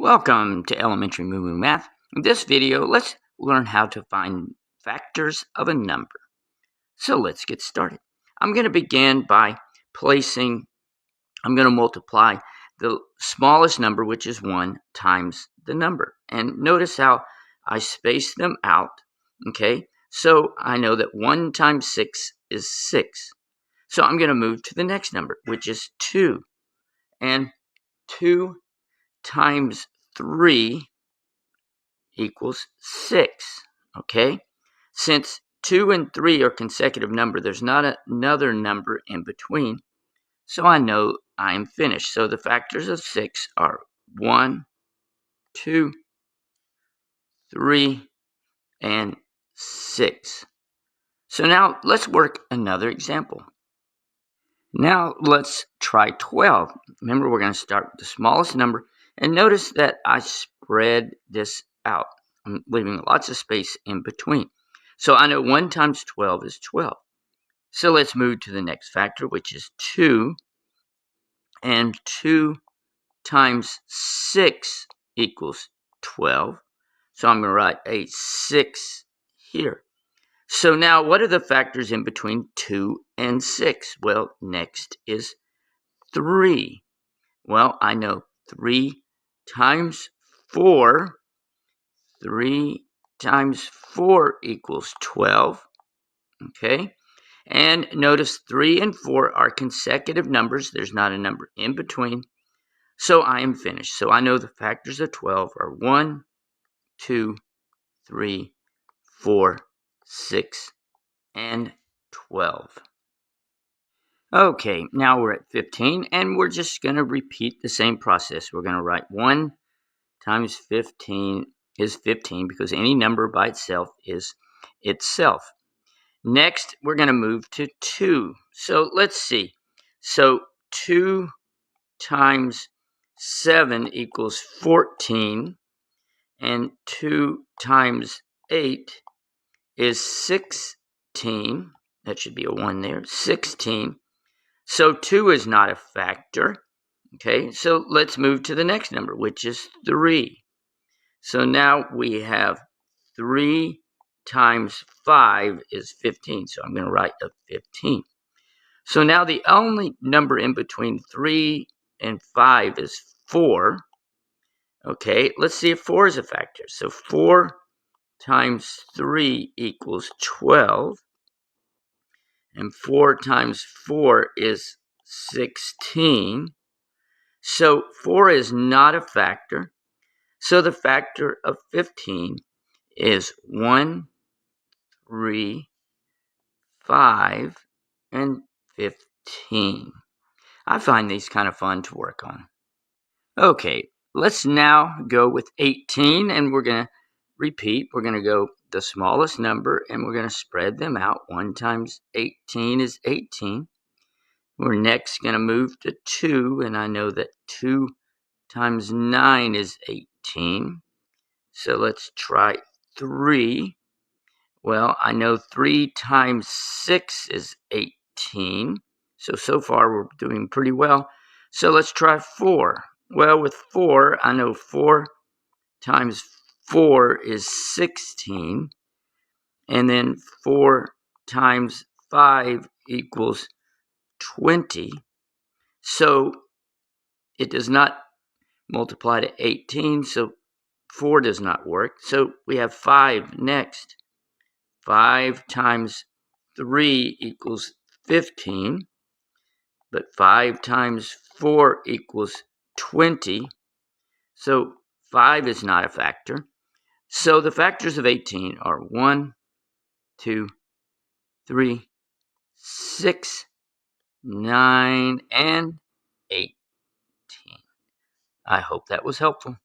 Welcome to Elementary Moo Moo Math. In this video, let's learn how to find factors of a number. So let's get started. I'm going to begin by I'm going to multiply the smallest number, which is 1, times the number. And notice how I space them out, okay? So I know that 1 times 6 is 6. So I'm going to move to the next number, which is 2. And 2 times 3 equals 6, okay? Since 2 and 3 are consecutive numbers, there's not another number in between, so I know I'm finished. So the factors of 6 are 1, 2, 3, and 6. So now let's work another example. Now let's try 12. Remember, we're going to start with the smallest number, and notice that I spread this out. I'm leaving lots of space in between. So I know 1 times 12 is 12. So let's move to the next factor, which is 2. And 2 times 6 equals 12. So I'm going to write a 6 here. So now what are the factors in between 2 and 6? Well, next is 3. Well, I know 3 times 4. 3 times 4 equals 12. Okay? And notice 3 and 4 are consecutive numbers. There's not a number in between. So I am finished. So I know the factors of 12 are 1, 2, 3, 4, 6, and 12. Okay, now we're at 15, and we're just going to repeat the same process. We're going to write 1 times 15 is 15 because any number by itself is itself. Next, we're going to move to 2. So let's see. So 2 times 7 equals 14, and 2 times 8 is 16. That should be a 1 there. 16. So 2 is not a factor. Okay, so let's move to the next number, which is 3. So now we have 3 times 5 is 15. So I'm going to write a 15. So now the only number in between 3 and 5 is 4. Okay, let's see if 4 is a factor. So 4 times 3 equals 12. And 4 times 4 is 16. So 4 is not a factor. So the factor of 15 is 1, 3, 5, and 15. I find these kind of fun to work on. Okay, let's now go with 18, and we're going to repeat. We're going to go the smallest number, and we're going to spread them out. 1 times 18 is 18. We're next going to move to 2, and I know that 2 times 9 is 18. So let's try 3. Well, I know 3 times 6 is 18. So far we're doing pretty well. So let's try 4. Well, with 4, I know 4 times 4 is 16. And then 4 times 5 equals 20. So it does not multiply to 18, so 4 does not work. So we have 5 next. 5 times 3 equals 15, but 5 times 4 equals 20. So 5 is not a factor. So the factors of 18 are 1, 2, 3, 6, 9, and 18. I hope that was helpful.